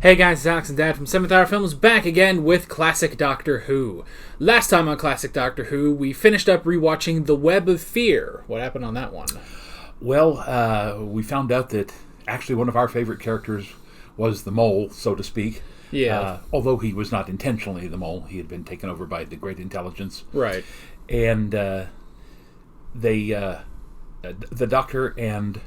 Hey guys, it's Alex and Dad from 7th Hour Films back again with Classic Doctor Who. Last time on Classic Doctor Who, we finished up rewatching The Web of Fear. What happened on that one? Well, we found out that actually one of our favorite characters was the mole, so to speak. Yeah. Although he was not intentionally the mole. He had been taken over by the Great Intelligence. Right. And the Doctor and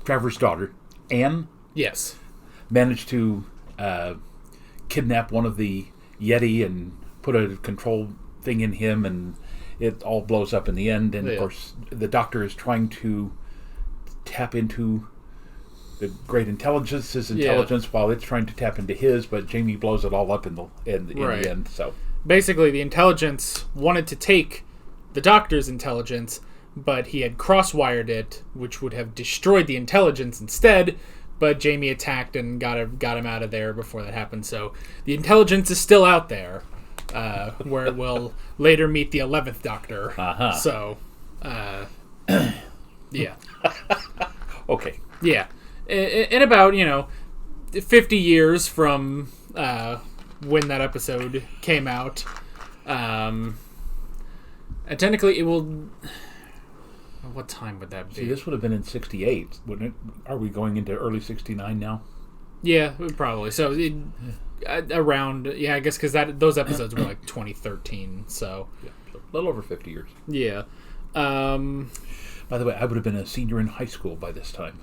Trevor's daughter, Anne, yes, managed to kidnap one of the Yeti and put a control thing in him, and it all blows up in the end. And of course, the Doctor is trying to tap into the Great Intelligence's intelligence while it's trying to tap into his, but Jamie blows it all up in the end. So basically, the Intelligence wanted to take the Doctor's intelligence, but he had cross-wired it, which would have destroyed the Intelligence instead, but Jamie attacked and got him out of there before that happened. So the Intelligence is still out there, where it will later meet the 11th Doctor. Uh-huh. So, yeah. Okay. Yeah. In about, 50 years from when that episode came out, and technically it will... What time would that be? See, this would have been in 68, wouldn't it? Are we going into early 69 now? Yeah, probably. So, around... Yeah, I guess because those episodes were like 2013, so... Yeah, so a little over 50 years. Yeah. By the way, I would have been a senior in high school by this time.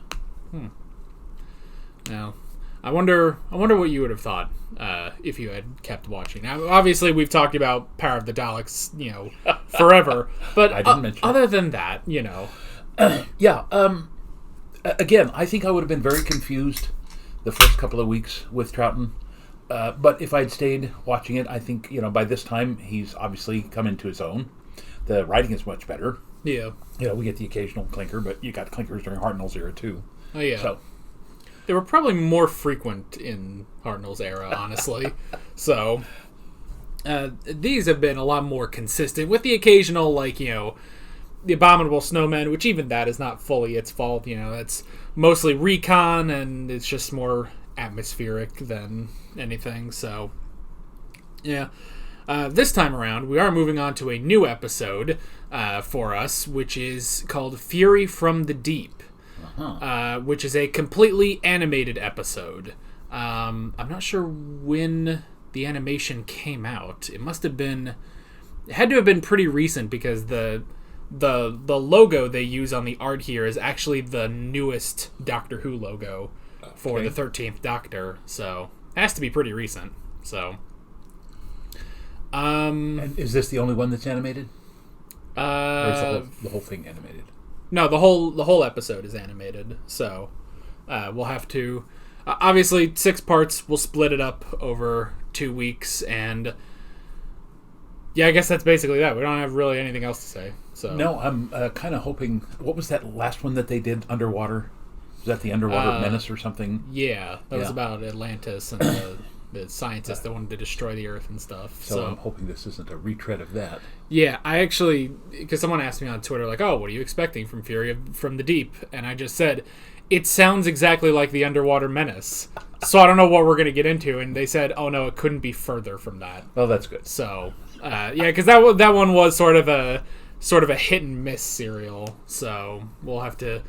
Now, I wonder what you would have thought if you had kept watching. Now, obviously, we've talked about Power of the Daleks, forever. But I didn't mention other than that, Yeah. Again, I think I would have been very confused the first couple of weeks with Troughton. But if I'd stayed watching it, I think, by this time, he's obviously come into his own. The writing is much better. Yeah. We get the occasional clinker, but you got clinkers during Hartnell's era, too. Oh, yeah. So... They were probably more frequent in Hartnell's era, honestly. So, these have been a lot more consistent, with the occasional, the Abominable Snowmen, which even that is not fully its fault. It's mostly recon, and it's just more atmospheric than anything. So, yeah. This time around, we are moving on to a new episode for us, which is called Fury from the Deep. Which is a completely animated episode. I'm not sure when the animation came out. It had to have been pretty recent, because the logo they use on the art here is actually the newest Doctor Who logo for the 13th Doctor. So it has to be pretty recent. So, and is this the only one that's animated? Or is the whole thing animated? No, the whole episode is animated, so we'll have to... obviously, 6 parts. We'll split it up over 2 weeks, and... Yeah, I guess that's basically that. We don't have really anything else to say. So no, I'm kind of hoping... What was that last one that they did underwater? Was that the Underwater Menace or something? Yeah, that was about Atlantis and the scientists that wanted to destroy the Earth and stuff. So I'm hoping this isn't a retread of that. Yeah, I actually... Because someone asked me on Twitter, what are you expecting from Fury from the Deep? And I just said, it sounds exactly like the Underwater Menace. So I don't know what we're going to get into. And they said, oh no, it couldn't be further from that. Oh, that's good. So, because that one was sort of a hit and miss serial. So we'll have to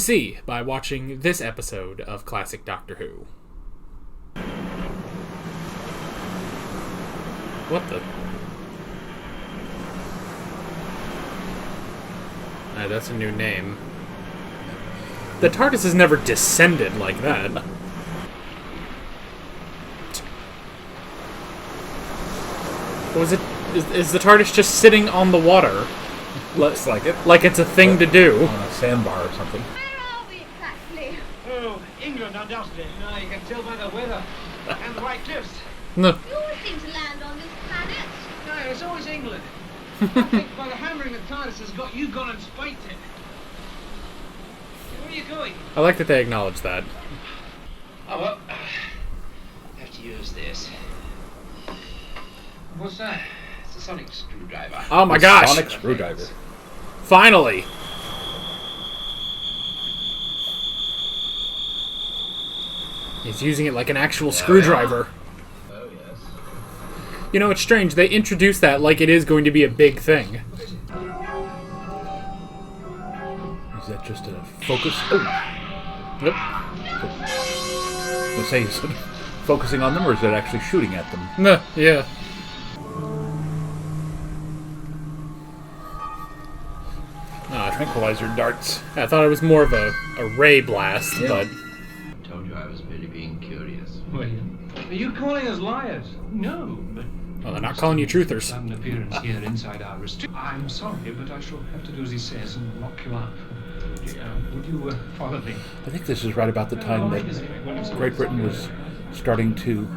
see by watching this episode of Classic Doctor Who. What the? That's a new name. The TARDIS has never descended like that. Was it? Is the TARDIS just sitting on the water? Looks like it. Like it's a thing to do. On a sandbar or something. Where are we exactly? Oh, England, undoubtedly. No, you can tell by the weather and the white cliffs. No. You always seem to land on this planet. No, it's always England. I think by the hammering that TARDIS has got, you've gone and spiked it. Where are you going? I like that they acknowledge that. Oh, well, I have to use this. What's that? It's a sonic screwdriver. Oh my gosh! Sonic screwdriver. Finally! He's using it like an actual screwdriver. Oh, yes. You know, it's strange. They introduced that like it is going to be a big thing. Is that just a focus? Oh. Yep. I was say, is it focusing on them, or is it actually shooting at them? Nah, yeah. Tranquilizer darts. I thought it was more of a ray blast, but... I told you I was merely being curious. Well, are you calling us liars? No, but... Well, they're not calling you truthers. Sudden appearance here inside our I'm sorry, but I shall have to do as he says and lock you up. Would you follow me? I think this is right about the time that Great Britain was starting to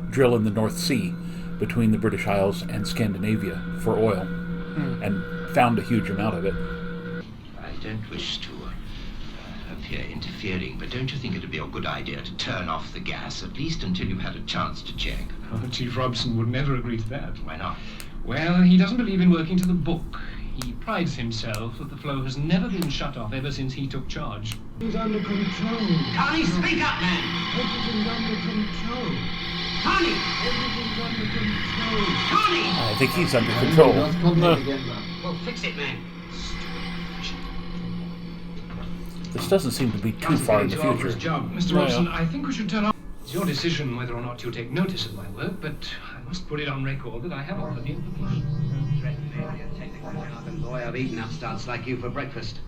drill in the North Sea between the British Isles and Scandinavia for oil, and found a huge amount of it. I don't wish to appear interfering, but don't you think it would be a good idea to turn off the gas, at least until you've had a chance to check? Oh, Chief Robson would never agree to that. Why not? Well, he doesn't believe in working to the book. He prides himself that the flow has never been shut off ever since he took charge. He's under control. Connie, speak up, man! Everything's under control. Connie! Everything's under control. Connie! I think he's under control. Well, fix it, man. This doesn't seem to be too far in the Can't get into future. Arthur's job. Mr. Robson, I think we should turn off. It's your decision whether or not you take notice of my work, but I must put it on record that I have offered the information. Boy, I've eaten upstarts like you for breakfast.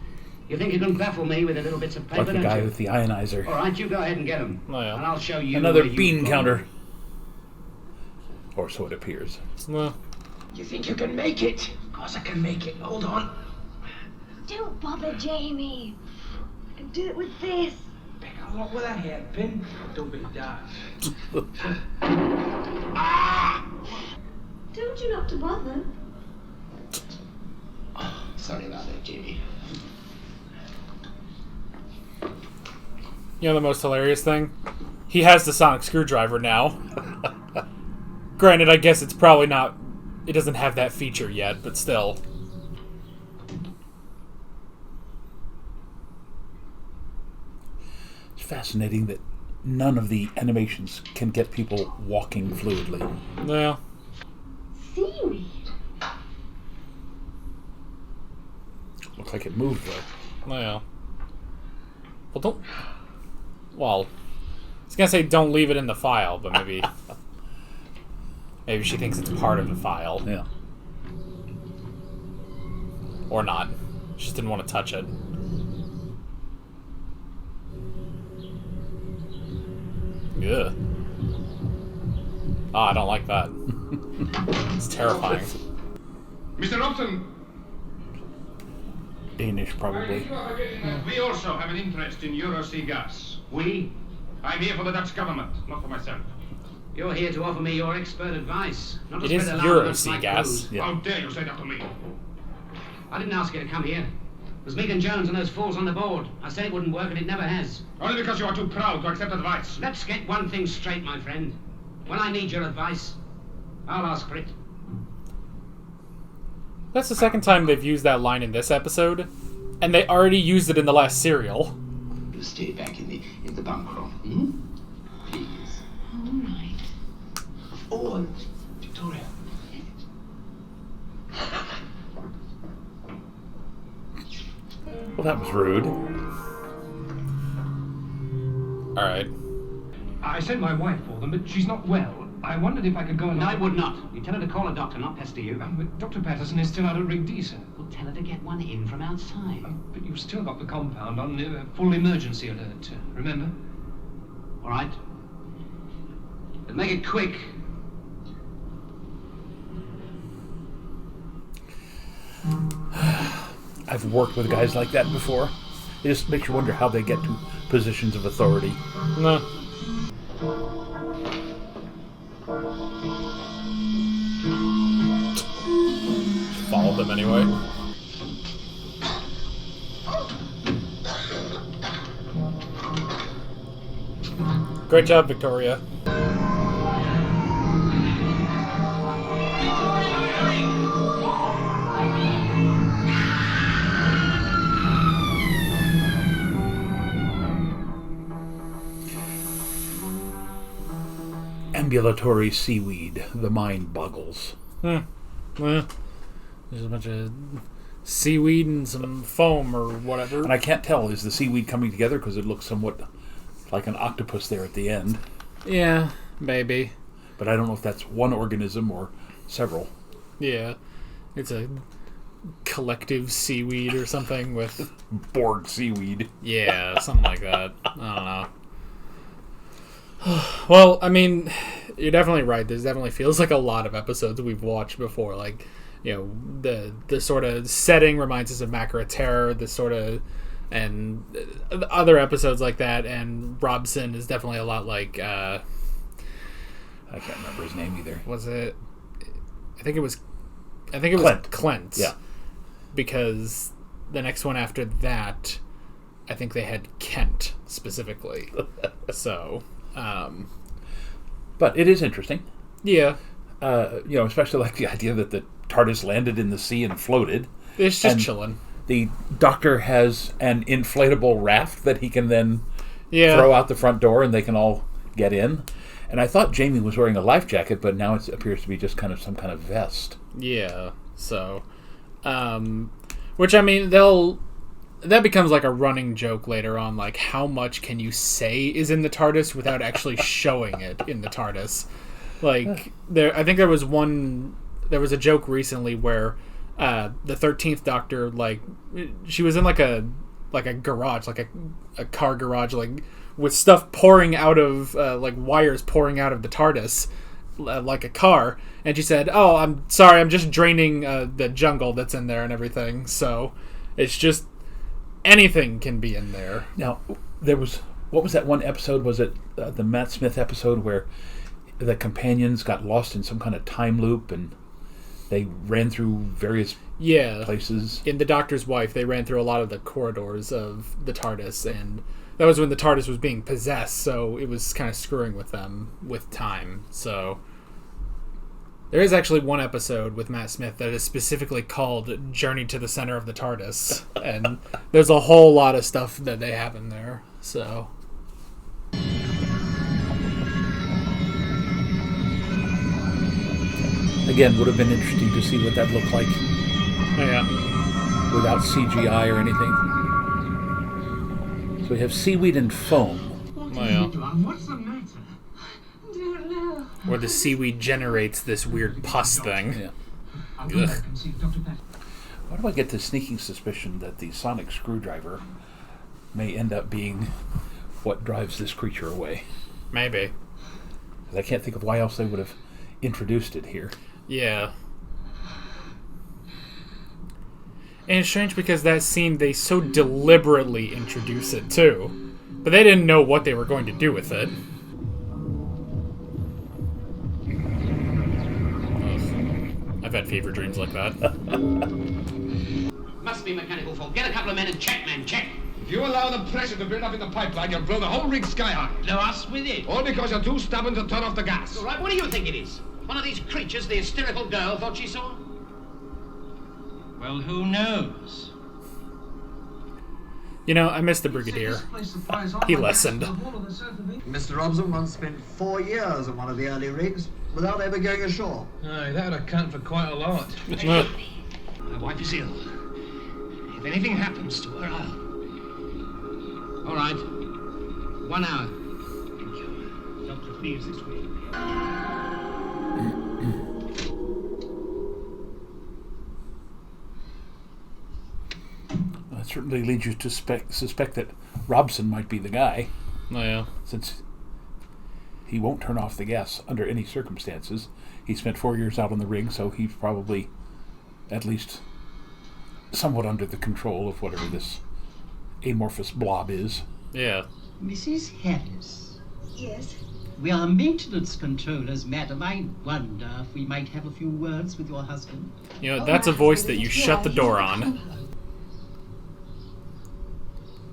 You think you can baffle me with the little bits of paper, Like the don't guy you? with the ionizer. All right, you go ahead and get them. Oh, yeah. And I'll show you Another where you bean belong. counter. Or so it appears. Well, You think you can make it? Of course I can make it. Hold on. Don't bother, Jamie. I can do it with this. What with a hairpin? Don't be daft. Told you not to bother. Sorry about that, Jamie. you know the most hilarious thing? He has the sonic screwdriver now. Granted, I guess it's probably not... It doesn't have that feature yet, but still. It's fascinating that none of the animations can get people walking fluidly. Yeah. Seaweed. Looks like it moved though. Yeah. Well, don't... Well... I was gonna say don't leave it in the file, but maybe... Maybe she thinks it's part of the file. Yeah. Or not. She just didn't want to touch it. Yeah. Oh, I don't like that. It's terrifying. Mr. Robson! Danish, probably. We also have an interest in Eurosea gas. We? I'm here for the Dutch government, not for myself. You're here to offer me your expert advice. Not to It is spread alarm amongst Eurosea my gas. crews. Yeah. How dare you say that to me? I didn't ask you to come here. It was Megan Jones and those fools on the board. I said it wouldn't work, and it never has. Only because you are too proud to accept advice. Let's get one thing straight, my friend. When I need your advice, I'll ask for it. That's the second time they've used that line in this episode, and they already used it in the last serial. You stay back in the bunk room, hmm? Please. All right. Oh, and Victoria. Well, that was rude. Alright. I sent my wife for them, but she's not well. I wondered if I could go and... No, I would not. You tell her to call a doctor, not pester you. But Dr. Patterson is still out at Rig D, sir. Well, tell her to get one in from outside. But you've still got the compound on full emergency alert, remember? All right? But make it quick. I've worked with guys like that before. It just makes you wonder how they get to positions of authority. No. Followed them anyway. Great job, Victoria. ambulatory seaweed. The mind boggles. Well, there's a bunch of seaweed and some foam or whatever. And I can't tell, is the seaweed coming together? Because it looks somewhat like an octopus there at the end. Yeah, maybe. But I don't know if that's one organism or several. Yeah. It's a collective seaweed or something with... Borg seaweed. Yeah, something like that. I don't know. Well, I mean, you're definitely right. There's definitely feels like a lot of episodes we've watched before. Like, you know, the sort of setting reminds us of Macra Terror, the sort of... And other episodes like that. And Robson is definitely a lot like... I can't remember his name either. Was it... I think it was Clint. Yeah. Because the next one after that, I think they had Kent specifically. So, but it is interesting. Yeah. Especially like the idea that the TARDIS landed in the sea and floated. It's just chilling. The Doctor has an inflatable raft that he can then throw out the front door and they can all get in. And I thought Jamie was wearing a life jacket, but now it appears to be just kind of some kind of vest. Yeah, so... which, I mean, that becomes like a running joke later on, like, how much can you say is in the TARDIS without actually showing it in the TARDIS? Like, I think there was a joke recently where the 13th Doctor, like, she was in like a garage, like a car garage, like, with stuff pouring out of, like, wires pouring out of the TARDIS, like a car, and she said, "Oh, I'm sorry, I'm just draining the jungle that's in there and everything." So it's just anything can be in there. Now, what was that one episode? Was it the Matt Smith episode where the companions got lost in some kind of time loop and they ran through various places? In The Doctor's Wife, they ran through a lot of the corridors of the TARDIS, and that was when the TARDIS was being possessed, so it was kind of screwing with them with time. So there is actually one episode with Matt Smith that is specifically called Journey to the Center of the TARDIS, and there's a whole lot of stuff that they have in there. So again, would have been interesting to see what that looked like. Yeah. Without CGI or anything. So we have seaweed and foam. What's the matter? Don't know. Where the seaweed generates this weird pus thing. Yeah. Ugh. Why do I get the sneaking suspicion that the sonic screwdriver may end up being what drives this creature away? Maybe. 'Cause I can't think of why else they would have introduced it here. Yeah. And it's strange because that scene, they so deliberately introduce it, too. But they didn't know what they were going to do with it. Ugh. I've had fever dreams like that. Must be mechanical fault. Get a couple of men and check, man, check. If you allow the pressure to build up in the pipeline, you'll blow the whole rig sky high. Blow us with it. All because you're too stubborn to turn off the gas. All right, what do you think it is? One of these creatures the hysterical girl thought she saw? Well, who knows? You know, I miss the Brigadier. He listened. Mr. Robson once spent 4 years on one of the early rigs without ever going ashore. Aye, that would account for quite a lot. Ugh. My wife is ill. If anything happens to her, I'll... All right. 1 hour. Thank you. Doctor leaves this week. That certainly leads you to suspect that Robson might be the guy. Oh, yeah. Since he won't turn off the gas under any circumstances. He spent 4 years out on the rig, so he's probably at least somewhat under the control of whatever this amorphous blob is. Yeah. Mrs. Harris. Yes. We are maintenance controllers, madam. I wonder if we might have a few words with your husband. You know, that's a voice that you shut the door on.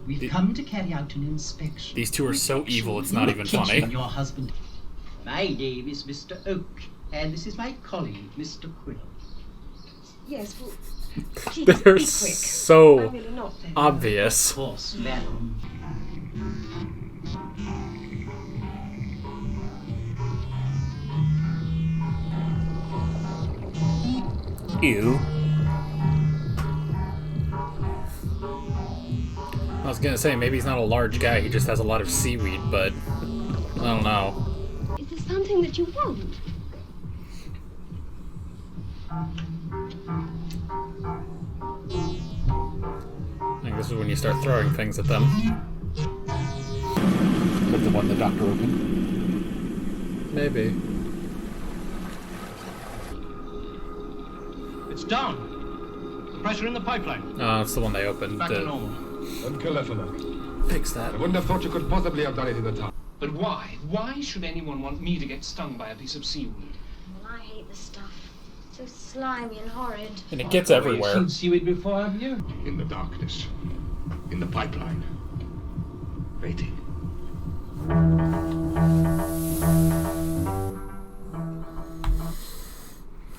We've come to carry out an inspection. These two are so evil, it's not even funny. Your husband. My name is Mr. Oak, and this is my colleague, Mr. Quill. Yes, well, please They're be quick. so I'm really not very obvious. Of course, madam. Ew. I was gonna say, maybe he's not a large guy, he just has a lot of seaweed, but I don't know. Is there something that you want? I think this is when you start throwing things at them. Is that the one the doctor opened? Maybe. It's down. The pressure in the pipeline. Oh, that's the one they opened. Back to normal. Fix that. I wouldn't have thought you could possibly have done it in the time. But why? Why should anyone want me to get stung by a piece of seaweed? Well, I hate the stuff. So slimy and horrid. And it gets You've everywhere. seen seaweed before, have you? In the darkness. In the pipeline. Waiting.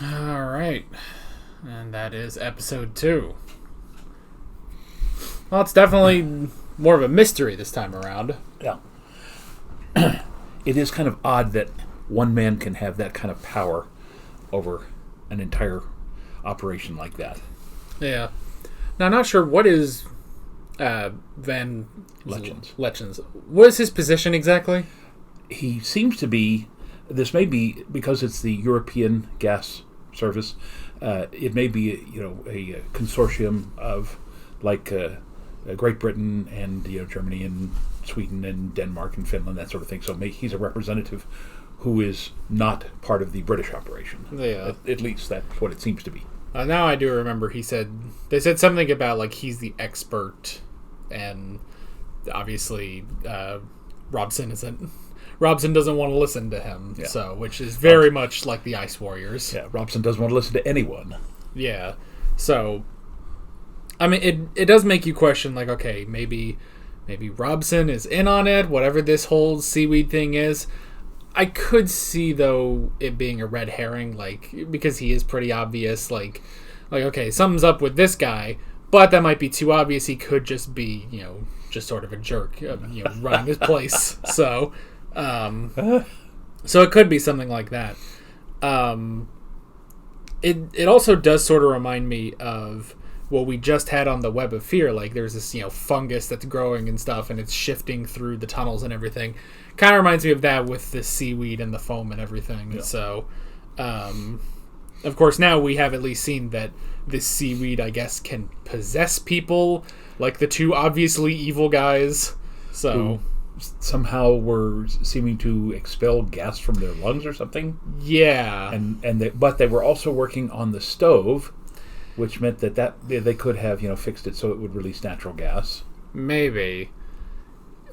Alright. And that is episode 2. Well, it's definitely more of a mystery this time around. Yeah. It is kind of odd that one man can have that kind of power over an entire operation like that. Yeah. Now, I'm not sure what is Van Letchens. What is his position exactly? He seems to be, this may be because it's the European Gas Service, it may be a consortium of like Great Britain and Germany and Sweden and Denmark and Finland, that sort of thing. So he's a representative who is not part of the British operation. Yeah. At least that's what it seems to be. Now I do remember they said something about like he's the expert, and obviously Robson isn't. Robson doesn't want to listen to him, Yeah. so which is very much like the Ice Warriors. Yeah, Robson doesn't want to listen to anyone. Yeah, so I mean, it does make you question, like, okay, maybe Robson is in on it, whatever this whole seaweed thing is. I could see, though, it being a red herring, like, because he is pretty obvious, like, okay, something's up with this guy, but that might be too obvious. He could just be, just sort of a jerk, running his place. So it could be something like that. It also does sort of remind me of what we just had on the Web of Fear. Like, there's this, fungus that's growing and stuff, and it's shifting through the tunnels and everything. Kind of reminds me of that with the seaweed and the foam and everything. Yeah. So, of course, now we have at least seen that this seaweed, I guess, can possess people, like the two obviously evil guys. So who somehow were seeming to expel gas from their lungs or something. Yeah, but they were also working on the stove, which meant that they could have fixed it so it would release natural gas. Maybe.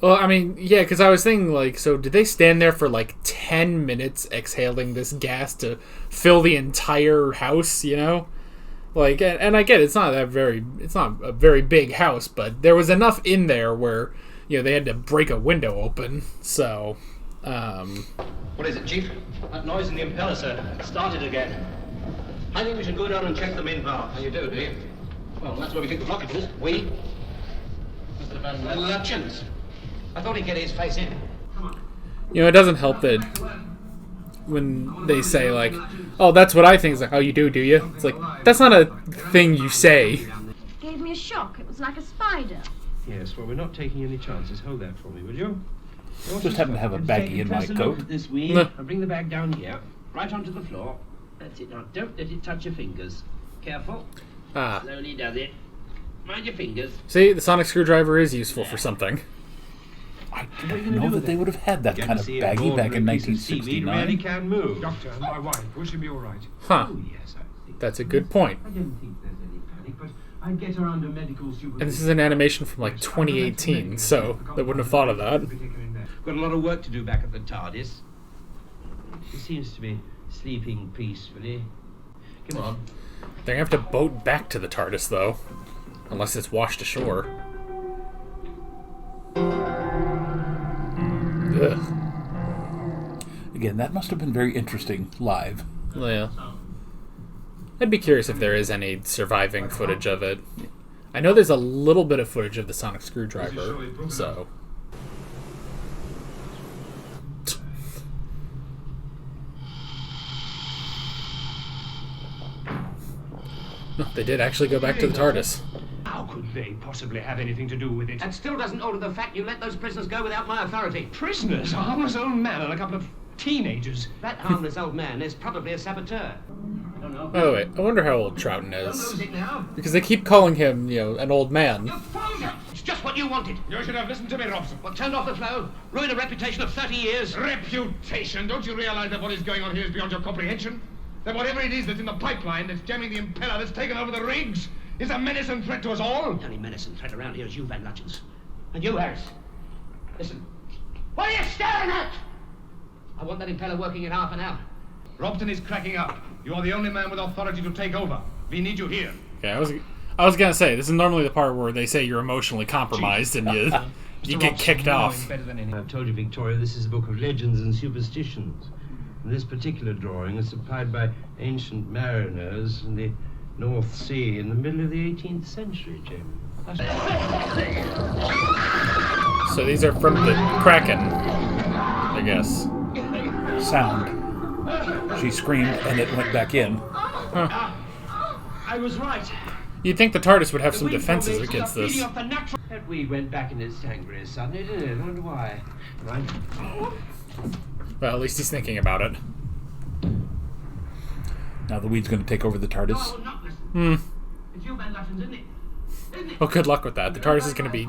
Well, I mean, yeah, because I was thinking, like, so did they stand there for, like, 10 minutes exhaling this gas to fill the entire house, Like, and I get it's not a very big house, but there was enough in there where, they had to break a window open, so, What is it, Chief? That noise in the impeller, sir. It started again. I think we should go down and check the main valve. How you do you? Well, that's where we think the blockage is. We? Mr. Van Letchens. I thought he'd get his face in. Come on. It doesn't help that when they say, like, oh, that's what I think. It's like, oh, you do you? It's like, that's not a thing you say. It gave me a shock. It was like a spider. Yes, well, we're not taking any chances. Hold that for me, will you? Just happen to have a baggie in my coat. This weed. No. I'll bring the bag down here, right onto the floor. That's it. Now, don't let it touch your fingers. Careful. Slowly does it. Mind your fingers. See, the sonic screwdriver is useful for something. I didn't know that they would have had that kind of baggie back in 1969. Really can move. Doctor, my wife, will she be all right? Huh. Oh, yes, I think. That's a good point. I don't think there's any panic, but I'd get her under medical supervision. And this is an animation from, like, 2018, so they wouldn't have thought of that. Got a lot of work to do back at the TARDIS. She seems to be sleeping peacefully. Come on. They're going to have to boat back to the TARDIS, though. Unless it's washed ashore. Ugh. Again, that must have been very interesting live. Yeah. I'd be curious if there is any surviving footage of it. I know there's a little bit of footage of the sonic screwdriver, so... They did actually go back to the TARDIS. How could they possibly have anything to do with it? That still doesn't alter the fact you let those prisoners go without my authority. Prisoners? A harmless old man and a couple of teenagers. That harmless old man is probably a saboteur. I don't know. By the way, I wonder how old Troughton is. Don't lose it now. Because they keep calling him, an old man. It's just what you wanted. You should have listened to me, Robson. What, turned off the flow? Ruined a reputation of 30 years? Reputation? Don't you realize that what is going on here is beyond your comprehension? That whatever it is that's in the pipeline that's jamming the impeller that's taken over the rigs is a menace and threat to us all? The only menace and threat around here is you, Van Lutyens. And you, Harris. Listen. What are you staring at? I want that impeller working in half an hour. Robson is cracking up. You are the only man with authority to take over. We need you here. Yeah, I was gonna say, this is normally the part where they say you're emotionally compromised and you get kicked off. I've told you, Victoria, this is a book of legends and superstitions. And this particular drawing is supplied by ancient mariners in the North Sea in the middle of the 18th century, Jamie. So these are from the Kraken, I guess. Sound. She screamed and it went back in. Huh. I was right. You'd think the TARDIS would have some defenses against this. That weed went back in its sangria suddenly, didn't it? I wonder why. Right? Well, at least he's thinking about it. Now the weed's going to take over the TARDIS. No, I will not listen. It's you, Van Lutyens, isn't it? Well, good luck with that. The TARDIS is going to be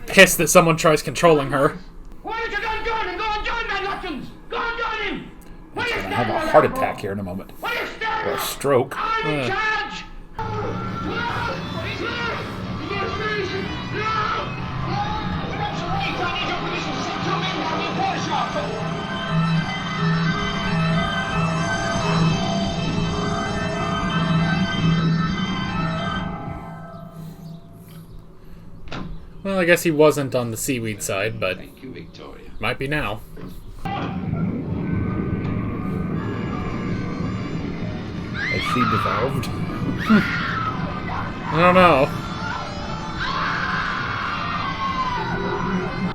pissed that someone tries controlling her. Why don't you go and join him? Go and join Van Lutyens! Go and join him! He's going to have a heart attack here in a moment. Or a stroke. I'm in charge! Well, I guess he wasn't on the Seaweed side, but Thank you, Victoria. Might be now. Has she devolved? I don't know.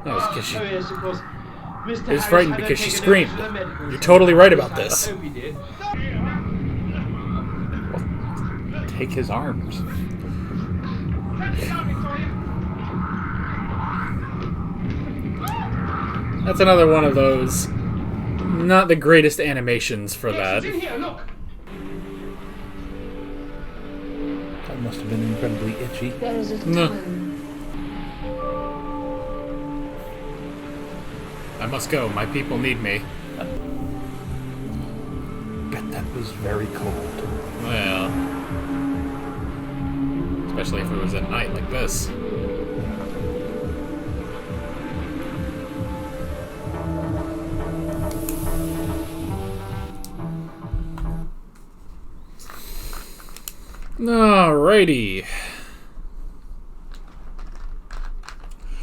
That was because she... Oh, yes, of course. Mr. He was frightened because she screamed. You're totally right about this. Well, take his arms. That's another one of those... Not the greatest animations for that. That must have been incredibly itchy. There is a time. I must go. My people need me. Bet that was very cold. Well... Especially if it was at night like this. Alrighty.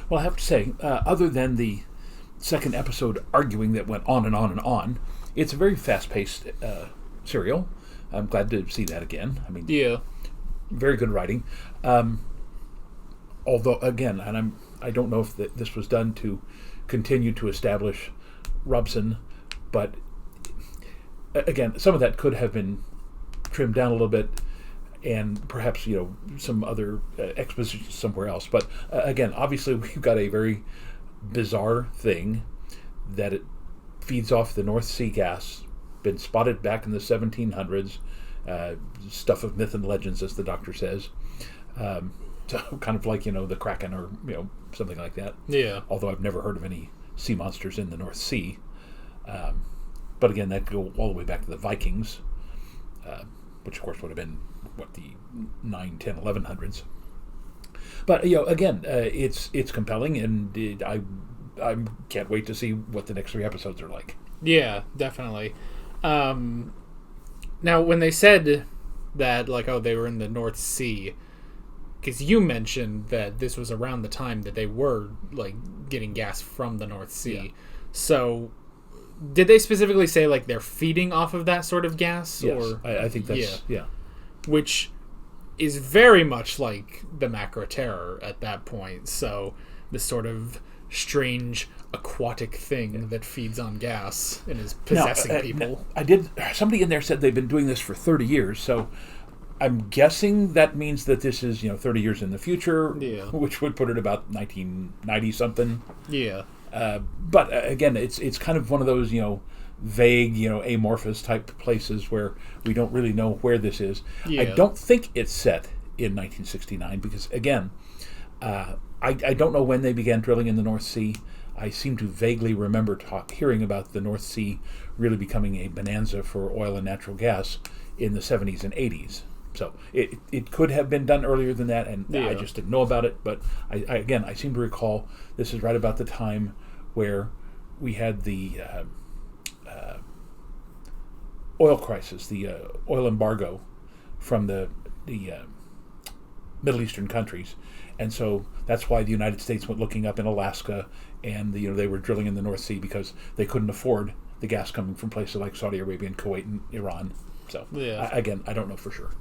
Well, I have to say, other than the second episode arguing that went on and on and on, it's a very fast-paced serial. I'm glad to see that again. I mean, yeah, very good writing. Although, again, and I don't know if this was done to continue to establish Robson, but again, some of that could have been trimmed down a little bit. And perhaps, some other exposition somewhere else. But again, obviously we've got a very bizarre thing that it feeds off the North Sea gas, been spotted back in the 1700s, stuff of myth and legends, as the Doctor says. So kind of like, the Kraken or, something like that. Yeah. Although I've never heard of any sea monsters in the North Sea. But again, that go all the way back to the Vikings, which of course would have been the 9, 10, 1100s. But again, it's compelling, and I can't wait to see what the next 3 episodes are like. Yeah, definitely. Now, when they said that, they were in the North Sea, because you mentioned that this was around the time that they were getting gas from the North Sea. Yeah. So, did they specifically say they're feeding off of that sort of gas? Yes, or I think that's yeah. Which is very much like the Macro Terror at that point. So this sort of strange aquatic thing that feeds on gas and is possessing people. Somebody in there said they've been doing this for 30 years, so I'm guessing that means that this is 30 years in the future, which would put it about 1990 something. Yeah. But again, it's kind of one of those vague amorphous type places where we don't really know where this is. Yeah. I don't think it's set in 1969 because again, I don't know when they began drilling in the North Sea. I seem to vaguely remember hearing about the North Sea really becoming a bonanza for oil and natural gas in the 70s and 80s. So it could have been done earlier than that, and I just didn't know about it. But I seem to recall this is right about the time where we had the oil crisis, the oil embargo from the Middle Eastern countries, and so that's why the United States went looking up in Alaska, and they were drilling in the North Sea because they couldn't afford the gas coming from places like Saudi Arabia and Kuwait and Iran. So again, I don't know for sure.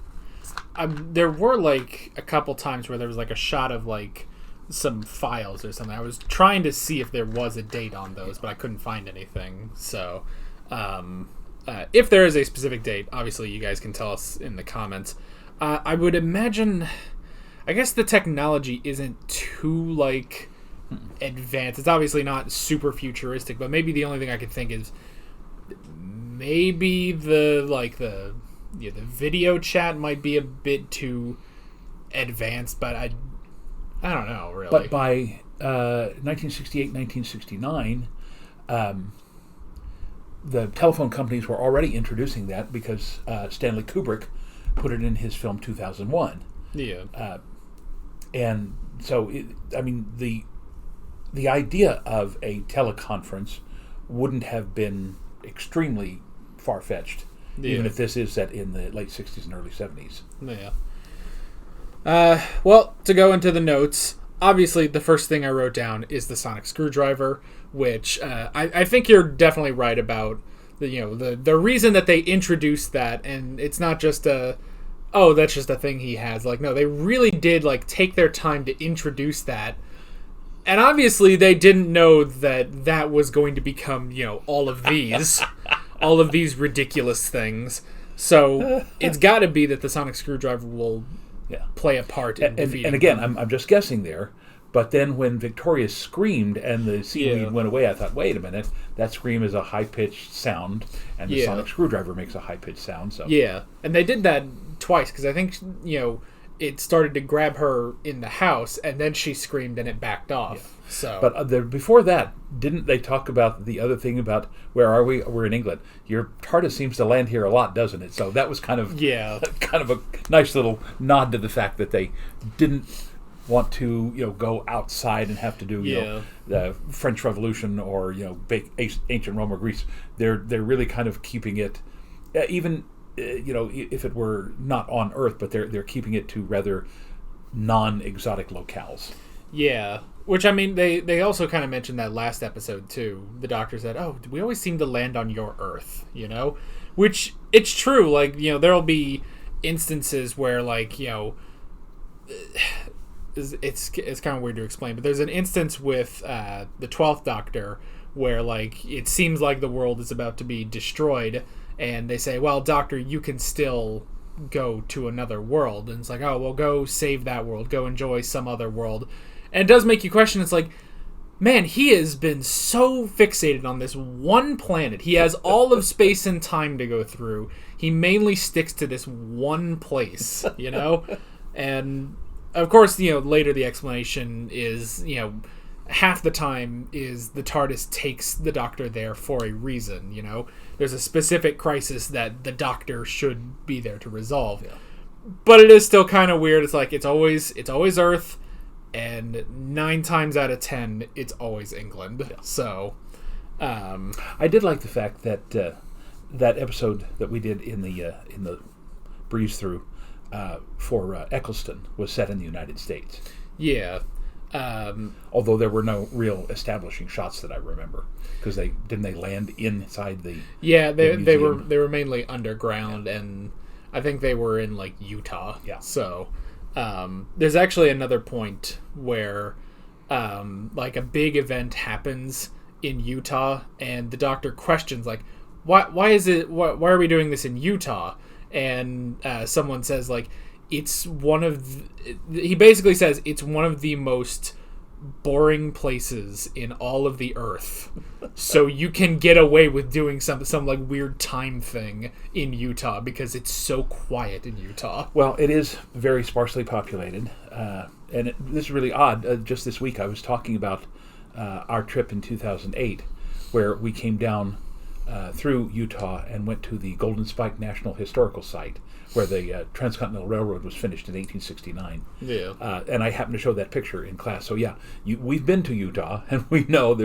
There were like a couple times where there was like a shot of like some files or something. I was trying to see if there was a date on those, but I couldn't find anything. So if there is a specific date, obviously you guys can tell us in the comments. I would imagine, I guess the technology isn't too like advanced. It's obviously not super futuristic, but maybe the only thing I could think is maybe the video chat might be a bit too advanced, but I don't know really. But by 1968, 1969, the telephone companies were already introducing that because Stanley Kubrick put it in his film 2001. Yeah. And so, the idea of a teleconference wouldn't have been extremely far-fetched, even if this is set in the late 60s and early 70s. Yeah. Well, to go into the notes, obviously the first thing I wrote down is the sonic screwdriver, which I think you're definitely right about. The reason that they introduced that, and it's not just that's just a thing he has. Like, no, they really did like take their time to introduce that. And obviously they didn't know that was going to become, all of these ridiculous things. So it's got to be that the sonic screwdriver will play a part in defeating and again, them. I'm just guessing there. But then when Victoria screamed and the seaweed went away, I thought, wait a minute, that scream is a high-pitched sound, and the sonic screwdriver makes a high-pitched sound. So and they did that twice, because I think, it started to grab her in the house, and then she screamed and it backed off. So, but before that, didn't they talk about the other thing about, where are we? We're in England. Your TARDIS seems to land here a lot, doesn't it? So that was kind of a nice little nod to the fact that they didn't want to go outside and have to do the French Revolution or ancient Rome or Greece. They're really kind of keeping it even if it were not on Earth, but they're keeping it to rather non-exotic locales. Yeah, which they also kind of mentioned that last episode too. The Doctor said, "Oh, we always seem to land on your Earth," which it's true. Like there'll be instances where it's kind of weird to explain, but there's an instance with the 12th Doctor where it seems like the world is about to be destroyed, and they say, well, Doctor, you can still go to another world. And it's like, oh, well, go save that world, go enjoy some other world. And it does make you question. It's like, man, he has been so fixated on this one planet. He has all of space and time to go through. He mainly sticks to this one place, and of course, later the explanation is, half the time is the TARDIS takes the Doctor there for a reason, There's a specific crisis that the Doctor should be there to resolve. Yeah. But it is still kind of weird. It's like, it's always Earth, and 9 times out of 10, it's always England. Yeah. So, I did like the fact that that episode that we did in the breeze through for Eccleston was set in the United States. Yeah. Although there were no real establishing shots that I remember, because they land inside the they were mainly underground, and I think they were in Utah. Yeah. So there's actually another point where a big event happens in Utah, and the Doctor questions why are we doing this in Utah? and someone says like it's one of he basically says it's one of the most boring places in all of the earth, so you can get away with doing some like weird time thing in Utah because it's so quiet in Utah. Well, it is very sparsely populated, and this is really odd. Just this week I was talking about our trip in 2008 where we came down through Utah and went to the Golden Spike National Historical Site where the Transcontinental Railroad was finished in 1869. Yeah. And I happened to show that picture in class. So yeah, we've been to Utah, and we know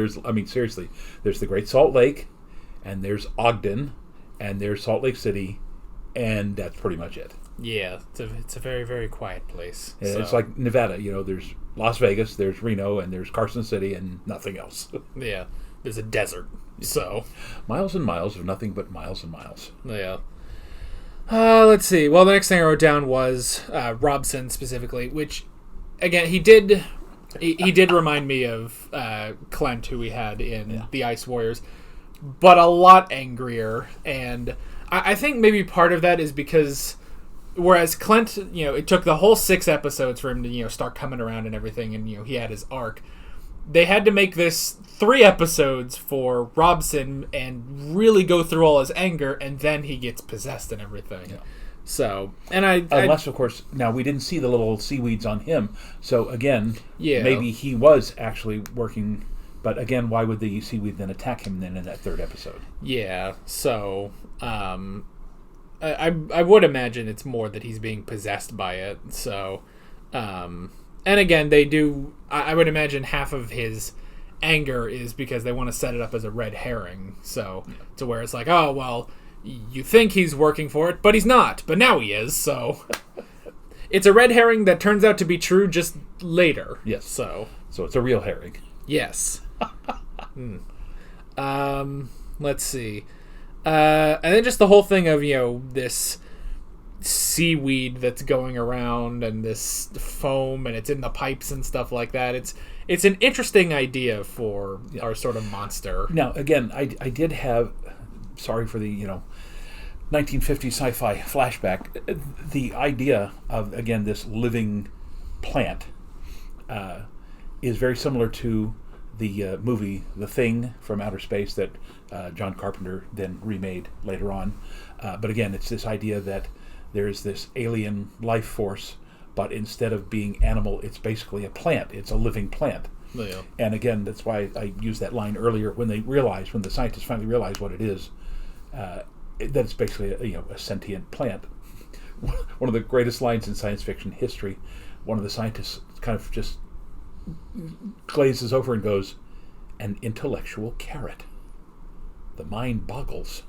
seriously, there's the Great Salt Lake, and there's Ogden, and there's Salt Lake City, and that's pretty much it. Yeah, it's a very, very quiet place. Yeah, so. It's like Nevada, there's Las Vegas, there's Reno, and there's Carson City, and nothing else. Yeah, there's a desert, so. Miles and miles of nothing but miles and miles. Yeah. Let's see. Well, the next thing I wrote down was Robson specifically, which, again, he did remind me of Clint, who we had in the Ice Warriors, but a lot angrier. And I think maybe part of that is because, whereas Clint, it took the whole 6 episodes for him to, start coming around and everything, and, he had his arc. They had to make this 3 episodes for Robson and really go through all his anger, and then he gets possessed and everything. Yeah. So, and unless, of course, now we didn't see the little seaweeds on him. So again, yeah, maybe he was actually working. But again, why would the seaweed then attack him then in that 3rd episode? Yeah. So, I would imagine it's more that he's being possessed by it. So, and again, they do. I would imagine half of his anger is because they want to set it up as a red herring. So, to where it's like, oh, well, you think he's working for it, but he's not. But now he is, so. It's a red herring that turns out to be true just later. Yes. So it's a real herring. Yes. Let's see. And then just the whole thing of, this seaweed that's going around and this foam and it's in the pipes and stuff like that. It's an interesting idea for our sort of monster. Now, again, I did have, sorry for the 1950s sci-fi flashback, the idea of, again, this living plant is very similar to the movie The Thing from Outer Space that John Carpenter then remade later on. But again, it's this idea that there's this alien life force, but instead of being animal, it's basically a plant. It's a living plant. Yeah. And again, that's why I used that line earlier when the scientists finally realize what it is, that it's basically a sentient plant. One of the greatest lines in science fiction history, one of the scientists kind of just glazes over and goes, "An intellectual carrot. The mind boggles."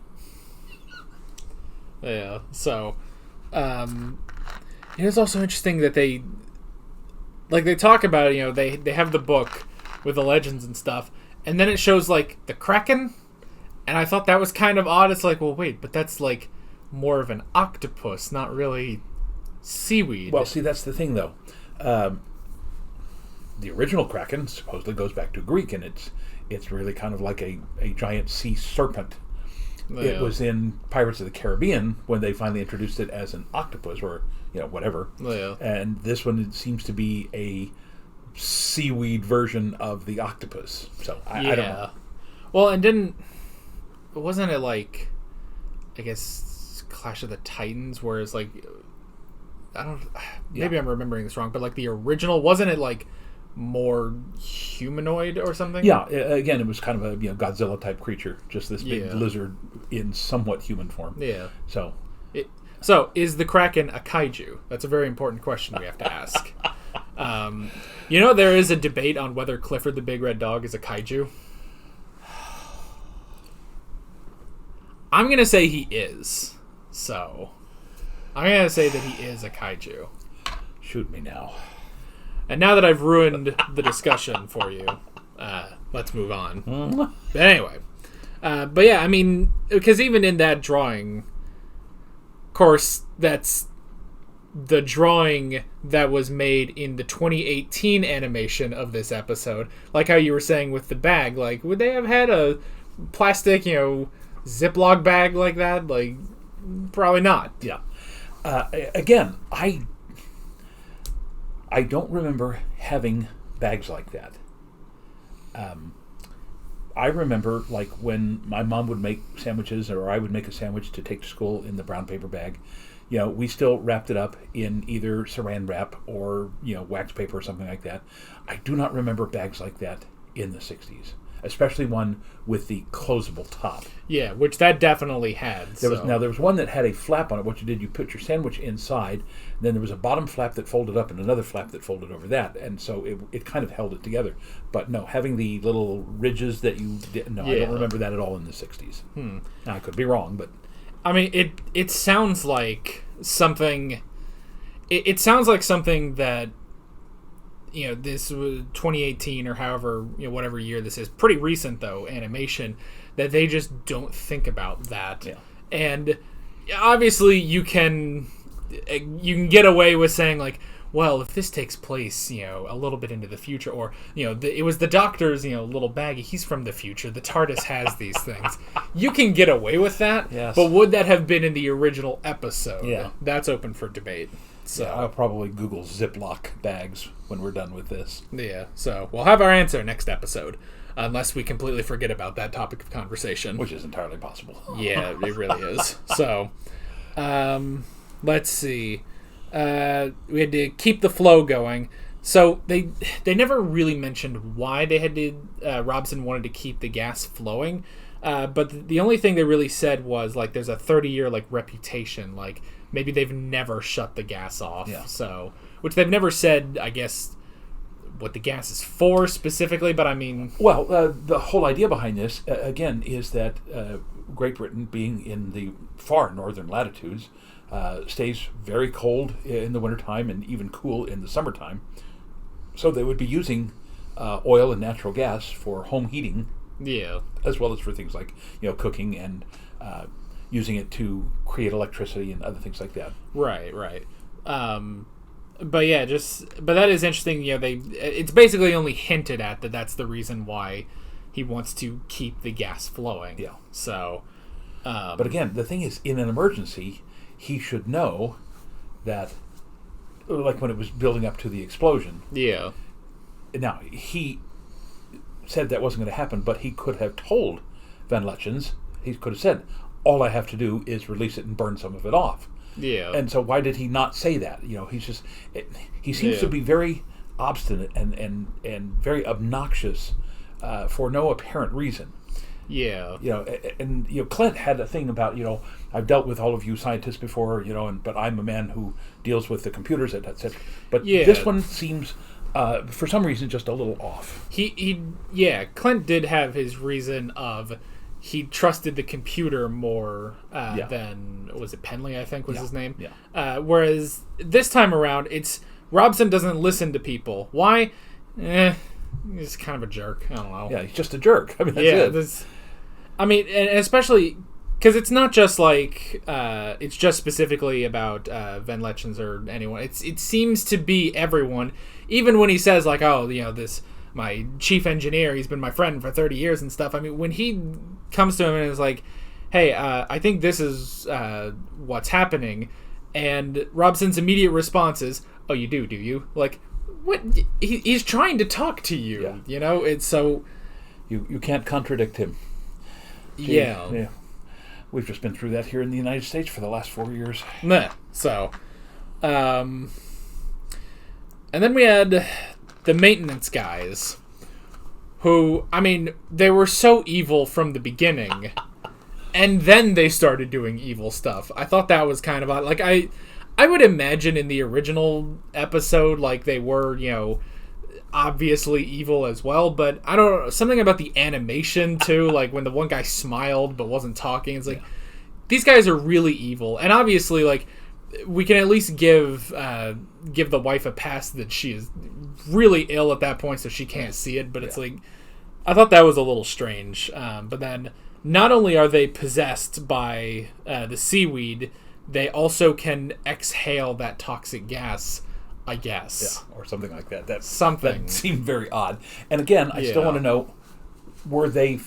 Yeah, so it is also interesting that they talk about it, they have the book with the legends and stuff, and then it shows like the Kraken, and I thought that was kind of odd. It's like, well, wait, but that's like more of an octopus, not really seaweed. Well, see, that's the thing though. The original Kraken supposedly goes back to Greek, and it's really kind of like a giant sea serpent. Yeah. It was in Pirates of the Caribbean when they finally introduced it as an octopus or whatever. Yeah. And this one seems to be a seaweed version of the octopus. So I don't know. Well, and wasn't it like, I guess, Clash of the Titans, where it's like, maybe I'm remembering this wrong, but like the original, wasn't it like more humanoid or something? Yeah, again, it was kind of a Godzilla type creature, just this big lizard in somewhat human form. Yeah. So is the Kraken a kaiju? That's a very important question we have to ask. There is a debate on whether Clifford the Big Red Dog is a kaiju. I'm gonna say he is. So I'm gonna say that he is a kaiju. Shoot me now. And now that I've ruined the discussion for you, let's move on. But anyway, but yeah, I mean, because even in that drawing, of course, that's the drawing that was made in the 2018 animation of this episode. Like how you were saying with the bag, like, would they have had a plastic, Ziploc bag like that? Like, probably not. Yeah. Again, I don't remember having bags like that. I remember, like, when my mom would make sandwiches, or I would make a sandwich to take to school in the brown paper bag, we still wrapped it up in either saran wrap or, wax paper or something like that. I do not remember bags like that in the 60s, especially one with the closable top. Yeah, which that definitely had. There was one that had a flap on it. What you did, you put your sandwich inside, then there was a bottom flap that folded up and another flap that folded over that, and so it kind of held it together. But no, having the little ridges that you did, I don't remember that at all in the 60s. Now, I could be wrong, but... I mean, it sounds like something... It sounds like something that, this was 2018 or however, whatever year this is. Pretty recent, though, animation, that they just don't think about that. Yeah. And obviously you can get away with saying, like, well, if this takes place, a little bit into the future, or, it was the Doctor's, little baggie, he's from the future, the TARDIS has these things. You can get away with that, yes. But would that have been in the original episode? Yeah. That's open for debate. So I'll probably Google Ziploc bags when we're done with this. Yeah, so we'll have our answer next episode, unless we completely forget about that topic of conversation. Which is entirely possible. Yeah, it really is. So, let's see. We had to keep the flow going. So they never really mentioned why they had to. Robson wanted to keep the gas flowing, but the only thing they really said was, like, there's a 30-year reputation. Like, maybe they've never shut the gas off. Yeah. So, which they've never said, I guess, what the gas is for specifically. But I mean, well, the whole idea behind this again is that Great Britain, being in the far northern latitudes, stays very cold in the wintertime and even cool in the summertime. So they would be using oil and natural gas for home heating, as well as for things like cooking and using it to create electricity and other things like that. Right. But yeah, but that is interesting. It's basically only hinted at that that's the reason why he wants to keep the gas flowing. Yeah. So, but again, the thing is, in an emergency, he should know that, like when it was building up to the explosion. Yeah. Now, he said that wasn't going to happen, but he could have told Van Letchens, he could have said, all I have to do is release it and burn some of it off. Yeah. And so why did he not say that? He's just... he seems to be very obstinate and very obnoxious for no apparent reason. Yeah. And Clint had a thing about, I've dealt with all of you scientists before, but I'm a man who deals with the computers, etc. But this one seems, for some reason, just a little off. Clint did have his reason of he trusted the computer more than, was it Penley, I think was his name? Yeah. Whereas this time around, it's Robson doesn't listen to people. Why? He's kind of a jerk. I don't know. Yeah, he's just a jerk. I mean, that's it. And especially because it's not just like it's just specifically about Van Letchens or anyone. It seems to be everyone. Even when he says, like, oh, this my chief engineer, he's been my friend for 30 years and stuff. I mean, when he comes to him and is like, hey, I think this is what's happening, and Robson's immediate response is, oh, you do you? Like, what? He's trying to talk to you. Yeah. It's so you can't contradict him. Yeah. We've just been through that here in the United States for the last 4 years. So, and then we had the maintenance guys, who, they were so evil from the beginning, and then they started doing evil stuff. I thought that was kind of odd. Like, I would imagine in the original episode, like, they were, obviously evil as well, but I don't know, something about the animation too, like when the one guy smiled but wasn't talking, it's like, these guys are really evil, and obviously, like, we can at least give the wife a pass that she is really ill at that point, so she can't see it, but it's like, I thought that was a little strange, but then not only are they possessed by the seaweed, they also can exhale that toxic gas, I guess. Yeah, or something like that. That seemed very odd. And again, I still want to know, were they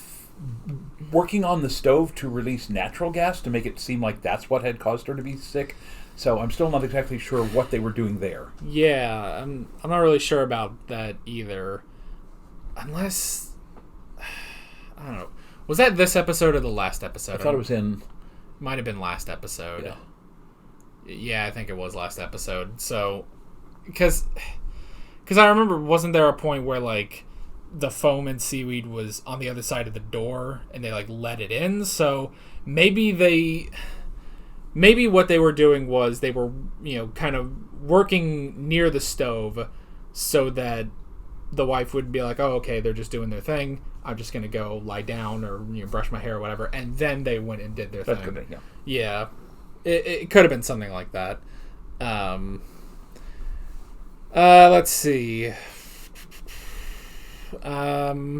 working on the stove to release natural gas to make it seem like that's what had caused her to be sick? So I'm still not exactly sure what they were doing there. Yeah, I'm not really sure about that either. Unless, I don't know. Was that this episode or the last episode? I thought it was in... Might have been last episode. Yeah, I think it was last episode. So, because I remember, wasn't there a point where, like, the foam and seaweed was on the other side of the door and they, like, let it in? So maybe what they were doing was they were, kind of working near the stove so that the wife would be like, oh, okay, they're just doing their thing. I'm just going to go lie down or brush my hair or whatever. And then they went and did their thing. Could be, yeah. It could have been something like that. Let's see. What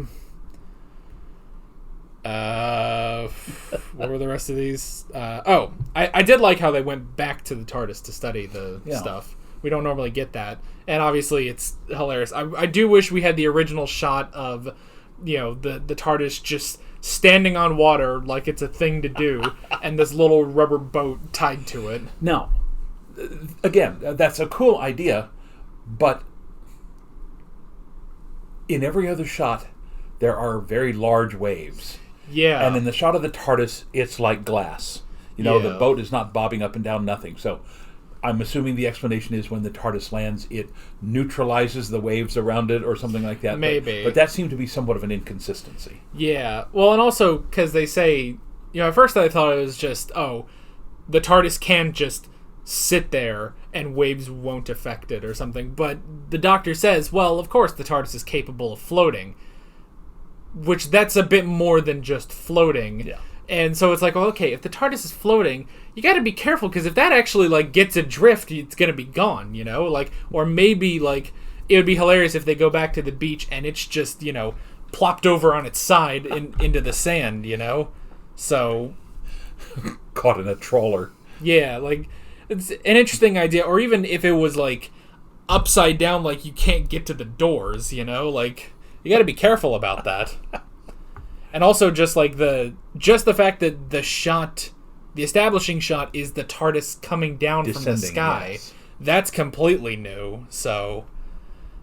were the rest of these? I did like how they went back to the TARDIS to study the stuff. We don't normally get that. And obviously it's hilarious. I do wish we had the original shot of, the TARDIS just standing on water like it's a thing to do and this little rubber boat tied to it. Now, again, that's a cool idea, but in every other shot, there are very large waves. Yeah. And in the shot of the TARDIS, it's like glass. The boat is not bobbing up and down, nothing. So I'm assuming the explanation is when the TARDIS lands, it neutralizes the waves around it or something like that. Maybe. But that seemed to be somewhat of an inconsistency. Yeah. Well, and also because they say, at first I thought it was just, the TARDIS can just sit there and waves won't affect it or something. But the Doctor says, well, of course the TARDIS is capable of floating. Which that's a bit more than just floating. Yeah. And so it's like, well, okay, if the TARDIS is floating, you got to be careful because if that actually gets adrift, it's gonna be gone, or maybe it would be hilarious if they go back to the beach and it's just plopped over on its side into the sand, so caught in a trawler. Yeah, it's an interesting idea. Or even if it was upside down, you can't get to the doors, you got to be careful about that. And also just the fact that the establishing shot is the TARDIS coming down from the sky. Yes. That's completely new. So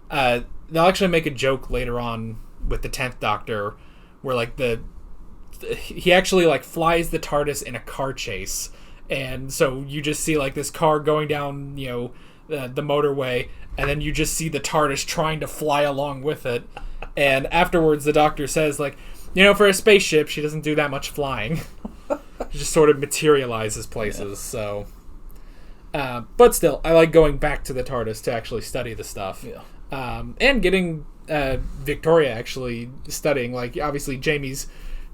they'll actually make a joke later on with the 10th Doctor where he actually flies the TARDIS in a car chase. And so you just see this car going down, the motorway, and then you just see the TARDIS trying to fly along with it. And afterwards the Doctor says for a spaceship, she doesn't do that much flying. She just sort of materializes places. So, but still, I like going back to the TARDIS to actually study the stuff. Yeah. And getting Victoria actually studying. Obviously, Jamie's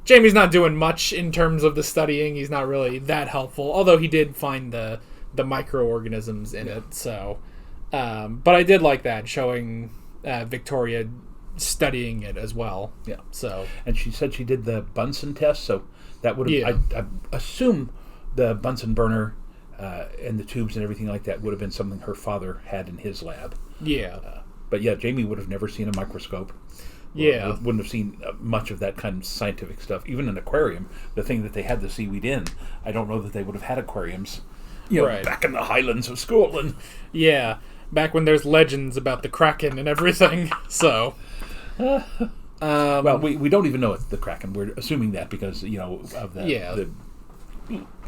not doing much in terms of the studying. He's not really that helpful. Although he did find the microorganisms in it. So, but I did like that, showing Victoria studying it as well. Yeah. So, and she said she did the Bunsen test, so that would have, I assume the Bunsen burner and the tubes and everything like that would have been something her father had in his lab. Yeah. But yeah, Jamie would have never seen a microscope. Yeah. Wouldn't have seen much of that kind of scientific stuff. Even an aquarium, the thing that they had the seaweed in, I don't know that they would have had aquariums, back in the Highlands of Scotland. Yeah. Back when there's legends about the Kraken and everything. So... well, we don't even know it's the Kraken. We're assuming that because of the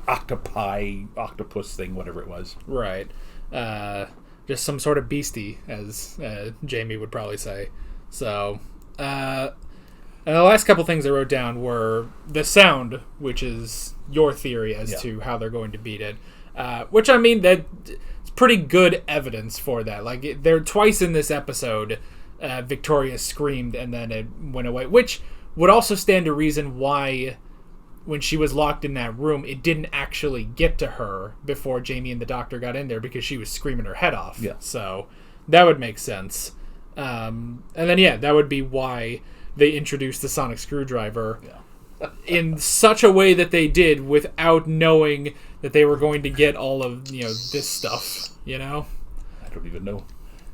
octopus thing, whatever it was. Right. Just some sort of beastie, as Jamie would probably say. So, and the last couple things I wrote down were the sound, which is your theory as to how they're going to beat it. Which I mean that's pretty good evidence for that. They're twice in this episode. Victoria screamed and then it went away, which would also stand to reason why when she was locked in that room it didn't actually get to her before Jamie and the Doctor got in there, because she was screaming her head off. So that would make sense. And then that would be why they introduced the sonic screwdriver in such a way that they did without knowing that they were going to get all of this stuff. I don't even know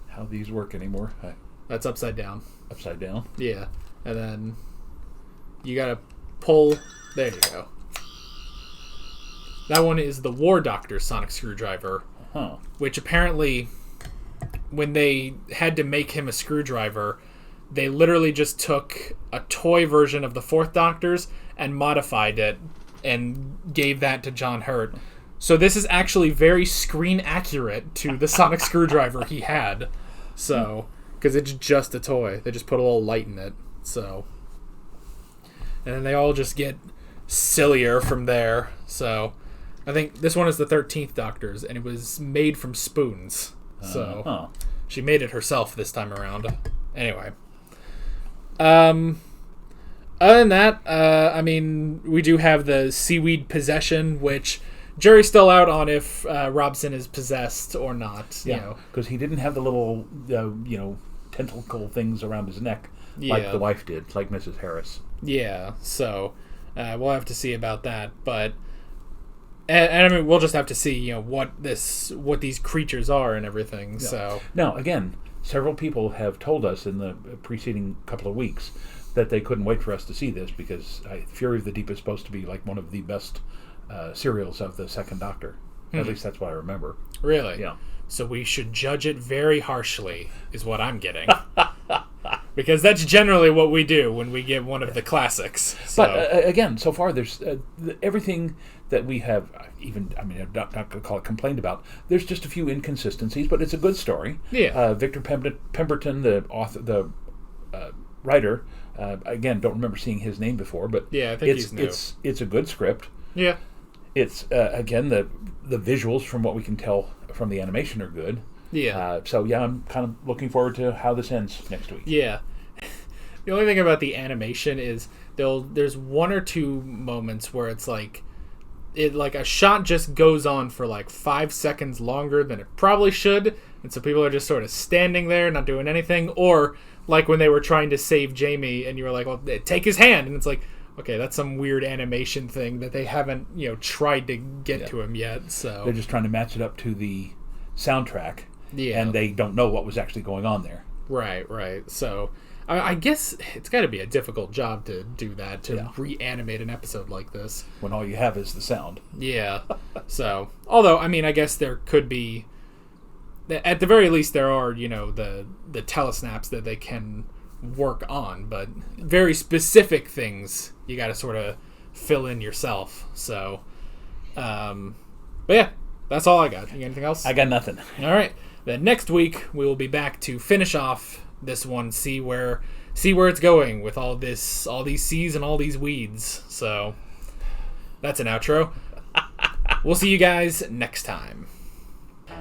how these work anymore. That's upside down. Upside down? Yeah. And then you gotta pull. There you go. That one is the War Doctor's sonic screwdriver, which apparently, when they had to make him a screwdriver, they literally just took a toy version of the Fourth Doctor's and modified it and gave that to John Hurt. So this is actually very screen accurate to the sonic screwdriver he had. So, because it's just a toy. They just put a little light in it. So, and then they all just get sillier from there. So, I think this one is the 13th Doctor's, and it was made from spoons. So, she made it herself this time around. Anyway. Other than that, I mean, we do have the Seaweed possession, which jury's still out on if Robson is possessed or not. Yeah, because he didn't have the little, tentacle things around his neck like the wife did, like Mrs. Harris. Yeah, so we'll have to see about that, but and I mean, we'll just have to see, what these creatures are and everything. Yeah. So now, again, several people have told us in the preceding couple of weeks that they couldn't wait for us to see this because Fury of the Deep is supposed to be like one of the best serials of the Second Doctor. At least that's what I remember. Really? Yeah. So we should judge it very harshly, is what I'm getting. Because that's generally what we do when we get one of the classics. So. But again, so far there's everything that we have. I'm not going to call it complained about. There's just a few inconsistencies, but it's a good story. Yeah. Victor Pemberton, the author, the writer. Again, don't remember seeing his name before, but yeah, I think he's new. It's a good script. Yeah. It's again the visuals from what we can tell from the animation are good. Yeah. I'm kind of looking forward to how this ends next week. Yeah. The only thing about the animation is there's one or two moments where it's like a shot just goes on for like 5 seconds longer than it probably should, and so people are just sort of standing there not doing anything, or like when they were trying to save Jamie and you were like, well, take his hand, and it's like, okay, that's some weird animation thing that they haven't, tried to get to him yet. So they're just trying to match it up to the soundtrack, yeah, and they don't know what was actually going on there. Right. So I guess it's got to be a difficult job to do that, to reanimate an episode like this when all you have is the sound. Yeah. So, although I mean, I guess there could be, at the very least, there are the telesnaps that they can work on, but very specific things you got to sort of fill in yourself. So, but yeah, that's all I got. You got anything else? I got nothing. All right. Then next week we will be back to finish off this one, see where it's going with all these seas and all these weeds. So that's an outro. We'll see you guys next time.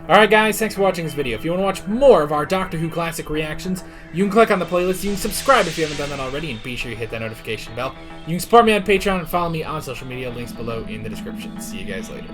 Alright guys, thanks for watching this video. If you want to watch more of our Doctor Who Classic reactions, you can click on the playlist, you can subscribe if you haven't done that already, and be sure you hit that notification bell. You can support me on Patreon and follow me on social media, links below in the description. See you guys later.